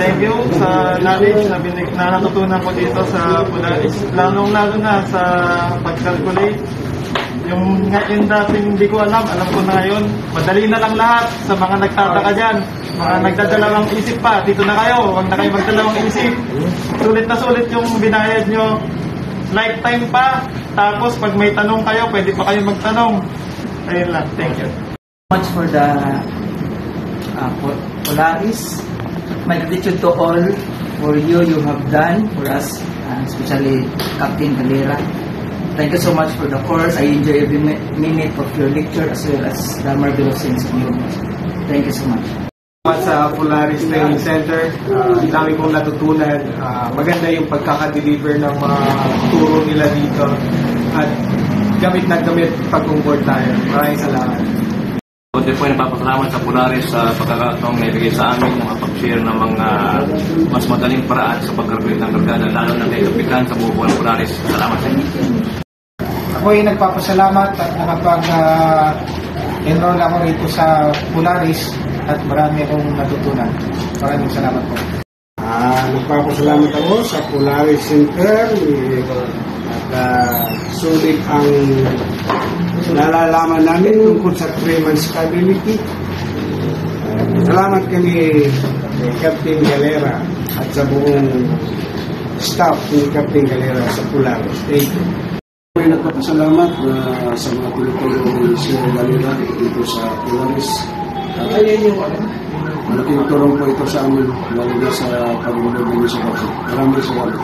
thank you sa knowledge na natutunan ko dito sa Polaris. Lalong-lalo na sa pag-calculate. Yung dating hindi ko alam ko na ngayon. Madali na lang lahat sa mga nagtataka dyan. Mga nagdadalawang isip pa, dito na kayo. Huwag na kayo magdalawang isip. Sulit na sulit yung binayad nyo. Lifetime pa. Tapos pag may tanong kayo, pwede pa kayo magtanong. Ayun lang. Thank you. Much for the Polaris. My gratitude to all for you have done for us, especially Captain Galera. Thank you so much for the course. I enjoy every minute of your lecture as well as the marvelous things in you. Thank you so much. Sa Polaris Training Center, dami kong natutunan. Maganda yung pagkaka-deliver ng mga turo nila dito. At gamit na gamit pag-onboard tayo. Maraming salamat. Kunti po yung napapasalamat sa Polaris sa pagkakataong naibigay sa amin ng pag-share ng mga mas madaling paraan sa pag-graduate ng kargada, lalo na kay Kapitan sa buong ng Polaris. Salamat sa inyo. Ako ay nagpapasalamat at nakapag-enroll ako rito sa Polaris at marami akong natutunan. Maraming salamat po. Nagpapasalamat ako sa Polaris Center at sulit ang nalalaman namin tungkol sa 3 months stability. Salamat kami kay Captain Galera at sa buong staff ni Captain Galera sa Polaris. Thank you. May nagpapasalamat sa mga tulong ni Sir Galera dito sa Polaris. Malaking tulong po ito sa amin, lalo na sa pag-unod ng isa. Maraming salamat.